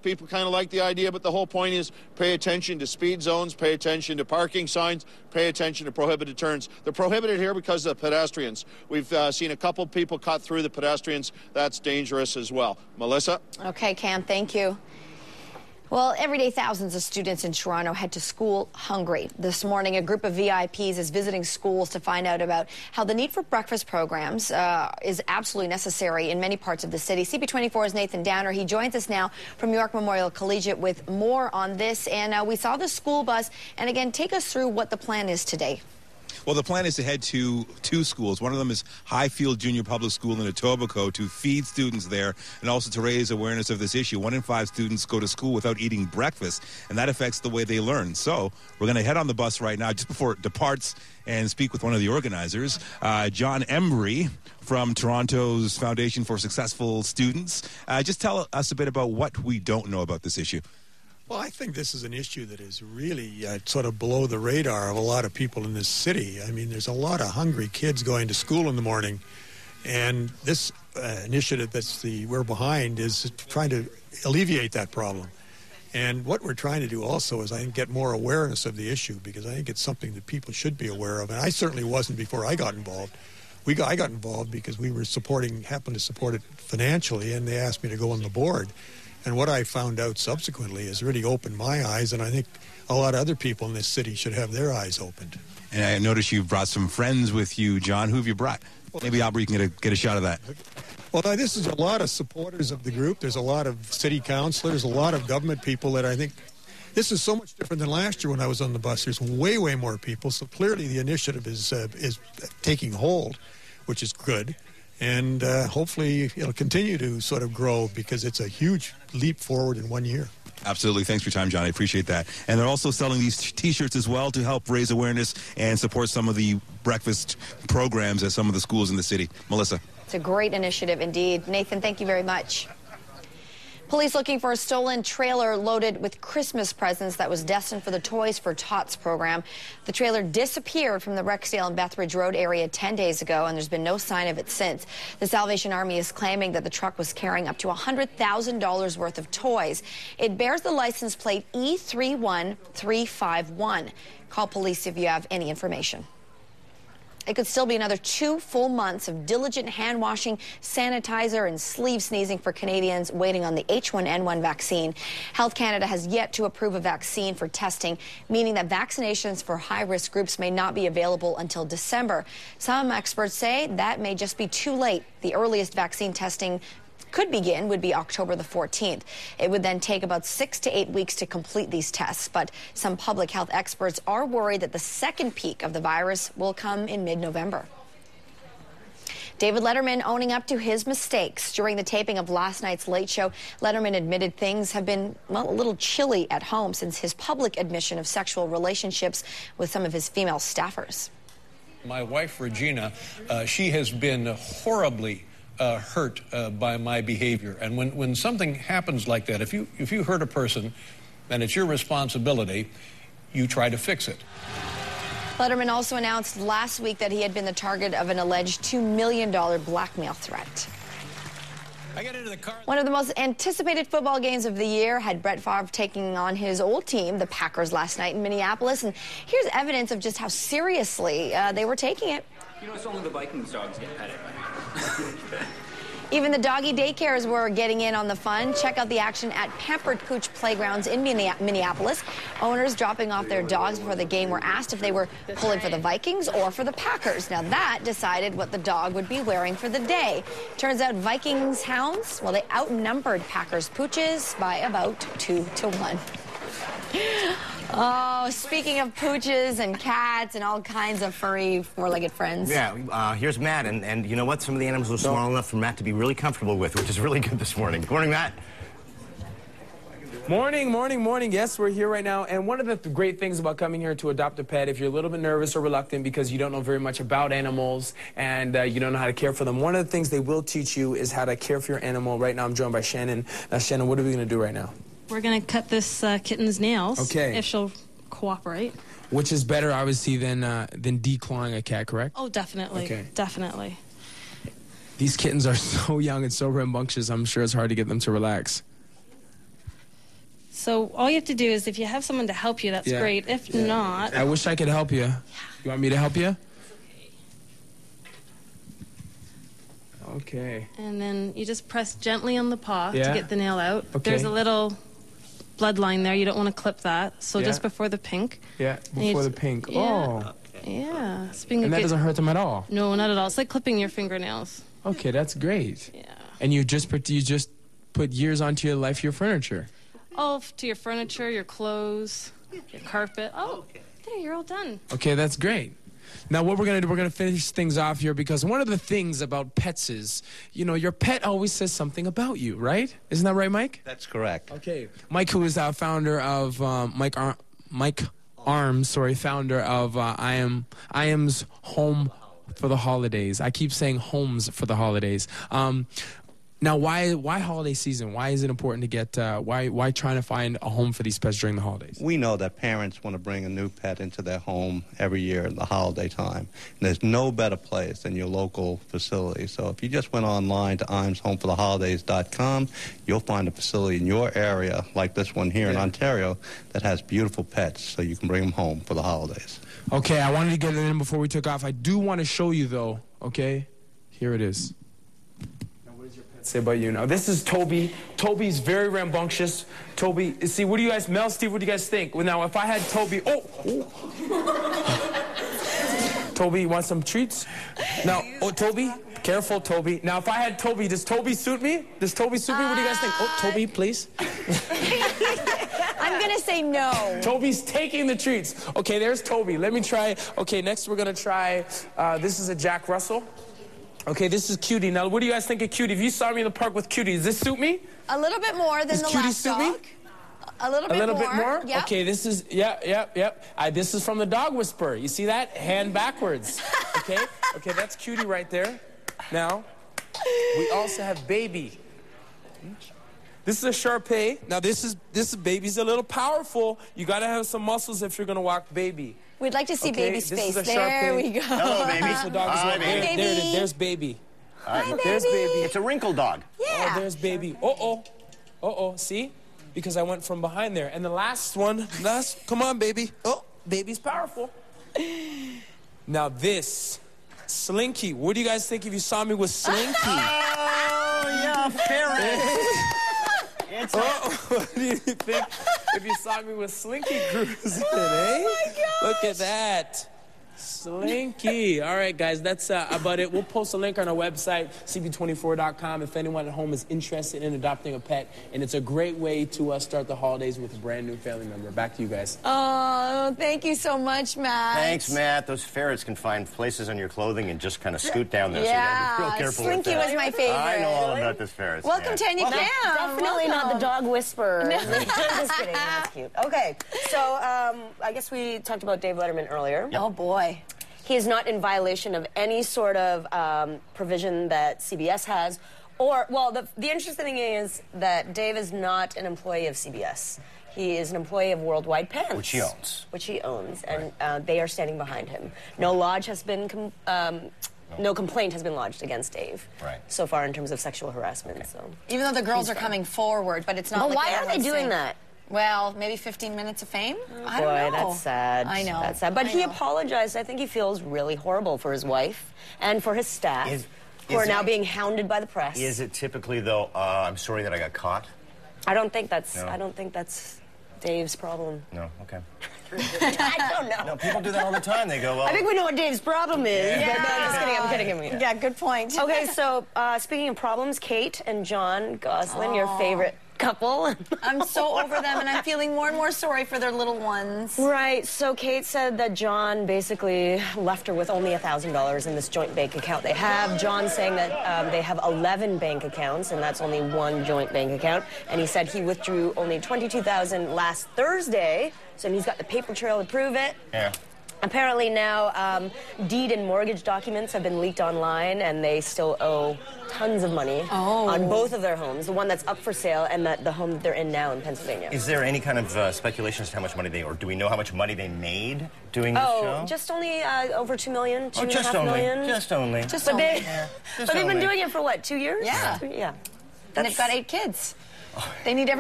People kind of like the idea, but the whole point is pay attention to speed zones, pay attention to parking signs, pay attention to prohibited turns. They're prohibited here because of pedestrians. We've seen a couple people cut through the pedestrians. That's dangerous as well. Melissa? Okay, Cam, thank you. Well, every day thousands of students in Toronto head to school hungry. This morning, a group of VIPs is visiting schools to find out about how the need for breakfast programs is absolutely necessary in many parts of the city. CP24's Nathan Downer, he joins us now from York Memorial Collegiate with more on this. And we saw the school bus. And again, take us through what the plan is today. Well, the plan is to head to two schools. One of them is Highfield Junior Public School in Etobicoke to feed students there and also to raise awareness of this issue. 1 in 5 students go to school without eating breakfast, and that affects the way they learn. So we're going to head on the bus right now just before it departs and speak with one of the organizers, John Embry from Toronto's Foundation for Successful Students. Just tell us a bit about what we don't know about this issue. Well, I think this is an issue that is really sort of below the radar of a lot of people in this city. I mean, there's a lot of hungry kids going to school in the morning, and this initiative we're behind is trying to alleviate that problem. And what we're trying to do also is, I think, get more awareness of the issue, because I think it's something that people should be aware of. And I certainly wasn't before I got involved. I got involved because we were happened to support it financially, and they asked me to go on the board. And what I found out subsequently has really opened my eyes, and I think a lot of other people in this city should have their eyes opened. And I noticed you've brought some friends with you, John. Who have you brought? Maybe Aubrey can get a shot of that. Well, this is a lot of supporters of the group. There's a lot of city councilors, a lot of government people that I think this is so much different than last year when I was on the bus. There's way, way more people. So clearly the initiative is taking hold, which is good. And hopefully it'll continue to sort of grow, because it's a huge leap forward in 1 year. Absolutely. Thanks for your time, John. I appreciate that. And they're also selling these T-shirts as well to help raise awareness and support some of the breakfast programs at some of the schools in the city. Melissa. It's a great initiative indeed. Nathan, thank you very much. Police looking for a stolen trailer loaded with Christmas presents that was destined for the Toys for Tots program. The trailer disappeared from the Rexdale and Bethridge Road area 10 days ago, and there's been no sign of it since. The Salvation Army is claiming that the truck was carrying up to $100,000 worth of toys. It bears the license plate E31351. Call police if you have any information. It could still be another 2 full months of diligent hand washing, sanitizer, and sleeve sneezing for Canadians waiting on the H1N1 vaccine. Health Canada has yet to approve a vaccine for testing, meaning that vaccinations for high-risk groups may not be available until December. Some experts say that may just be too late. The earliest vaccine testing would be October the 14th. It would then take about 6 to 8 weeks to complete these tests, but some public health experts are worried that the second peak of the virus will come in mid-November. David Letterman owning up to his mistakes. During the taping of last night's Late Show, Letterman admitted things have been, well, a little chilly at home since his public admission of sexual relationships with some of his female staffers. My wife, Regina, she has been horribly hurt by my behavior. And when something happens like that, if you hurt a person, then it's your responsibility. You try to fix it. Letterman also announced last week that he had been the target of an alleged $2 million blackmail threat. I got into the car. One of the most anticipated football games of the year had Brett Favre taking on his old team, the Packers, last night in Minneapolis. And here's evidence of just how seriously they were taking it. You know, it's only the Vikings dogs get petted. Even the doggy daycares were getting in on the fun. Check out the action at Pampered Pooch Playgrounds in Minneapolis. Owners dropping off their dogs before the game were asked if they were pulling for the Vikings or for the Packers. Now that decided what the dog would be wearing for the day. Turns out Vikings hounds, well, they outnumbered Packers pooches by about 2 to 1. Oh, speaking of pooches and cats and all kinds of furry, four-legged friends. Yeah, here's Matt, and you know what? Some of the animals are small enough for Matt to be really comfortable with, which is really good this morning. Good morning, Matt. Morning, morning, morning. Yes, we're here right now. And one of the great things about coming here to adopt a pet, if you're a little bit nervous or reluctant because you don't know very much about animals and you don't know how to care for them, one of the things they will teach you is how to care for your animal. Right now I'm joined by Shannon. Now, Shannon, what are we going to do right now? We're going to cut this kitten's nails. Okay. If she'll cooperate. Which is better, obviously, than declawing a cat, correct? Oh, definitely. Okay. Definitely. These kittens are so young and so rambunctious, I'm sure it's hard to get them to relax. So all you have to do is, if you have someone to help you, that's great. If not... I wish I could help you. You want me to help you? Okay. And then you just press gently on the paw to Yeah. get the nail out. Okay. There's a little blood line there. You don't want to clip that. So just before the pink. Yeah, And you before the just- pink. Yeah. Oh. Yeah. It's being a And that good... doesn't hurt them at all? No, not at all. It's like clipping your fingernails. Okay, that's great. Yeah. And you just put years onto your life, your furniture. Oh, to your furniture, your clothes, your carpet. Oh, there, you're all done. Okay, that's great. Now, what we're going to do, we're going to finish things off here, because one of the things about pets is, you know, your pet always says something about you, right? Isn't that right, Mike? That's correct. Okay. Mike, who is our founder of Mike Arms, founder of I Am's Home for the Holidays. I keep saying homes for the holidays. Now, why holiday season? Why is it important to get, why trying to find a home for these pets during the holidays? We know that parents want to bring a new pet into their home every year in the holiday time. And there's no better place than your local facility. So if you just went online to imshomefortheholidays.com, you'll find a facility in your area, like this one here in Ontario, that has beautiful pets, so you can bring them home for the holidays. Okay, I wanted to get it in before we took off. I do want to show you, though, okay? Here it is. Say about you now. This is Toby. Toby's very rambunctious. Toby, see, what do you guys, Mel, Steve, what do you guys think? Well, now, if I had Toby, Toby, you want some treats? Now, Toby, careful, Toby. Now, if I had Toby, does Toby suit me? Does Toby suit me? What do you guys think? Oh, Toby, please. I'm going to say no. Toby's taking the treats. Okay, there's Toby. Let me try. Okay, next we're going to try, this is a Jack Russell. Okay, this is Cutie. Now, what do you guys think of Cutie? If you saw me in the park with Cutie, does this suit me? A little bit more than Does the Cutie last suit dog. me? A little bit more. Yep. Okay, this is, yep. This is from the Dog Whisperer. You see that? Hand backwards. Okay? Okay, that's Cutie right there. Now, we also have Baby. This is a Shar-Pei. Now, this Baby's a little powerful. You got to have some muscles if you're going to walk Baby. We'd like to see Baby's face. There There we go. Hello, Baby. Hi, Baby. Baby. There it is. There's Baby. Hi, There's Baby. It's a wrinkled dog. Yeah. Oh, there's Baby. Uh-oh. See? Because I went from behind there. And the last one, come on, Baby. Oh, Baby's powerful. Now this, Slinky. What do you guys think if you saw me with Slinky? Oh, yeah, ferret. What do you think if you saw me with Slinky cruising, eh? Oh, my gosh. Look at that. Slinky. All right, guys, that's about it. We'll post a link on our website, CP24.com, if anyone at home is interested in adopting a pet. And it's a great way to start the holidays with a brand new family member. Back to you guys. Oh, thank you so much, Matt. Thanks, Matt. Those ferrets can find places on your clothing and just kind of scoot down there. Yeah, so you gotta be real careful Slinky with that. was my favorite. I know all about this ferret. Welcome, Tanya Kim. Definitely not the dog whisperer. Just kidding. That's cute. Okay, so I guess we talked about Dave Letterman earlier. Oh, boy. He is not in violation of any sort of provision that CBS has. Well, the interesting thing is that Dave is not an employee of CBS. He is an employee of Worldwide Pens. Which he owns. And they are standing behind him. No lodge has been, no complaint has been lodged against Dave so far in terms of sexual harassment. Okay. So even though the girls are coming forward, but it's not. But like why are they doing that? Well, maybe 15 minutes of fame? I don't Boy, know. that's sad. I know. That's sad. But he apologized. I think he feels really horrible for his wife and for his staff who are now being hounded by the press. Is it typically, though, I'm sorry that I got caught? I don't think that's Dave's problem. No? Okay. I don't know. No, people do that all the time. They go, well... I think we know what Dave's problem is. Yeah. But, no, I'm kidding. Yeah, good point. Okay, so speaking of problems, Kate and John Gosselin, your favorite couple. I'm so over them, and I'm feeling more and more sorry for their little ones. Right. So Kate said that John basically left her with only $1,000 in this joint bank account they have. John saying that they have 11 bank accounts, and that's only one joint bank account. And he said he withdrew only $22,000 last Thursday, so he's got the paper trail to prove it. Yeah. Apparently now deed and mortgage documents have been leaked online, and they still owe tons of money on both of their homes, the one that's up for sale and the home that they're in now in Pennsylvania. Is there any kind of speculation as to how much money or do we know how much money they made doing this show? Just only over $2 million, $2.5 million. Just only. But they've been doing it for what, 2 years? Yeah. Yeah. And they've got 8 kids. They need every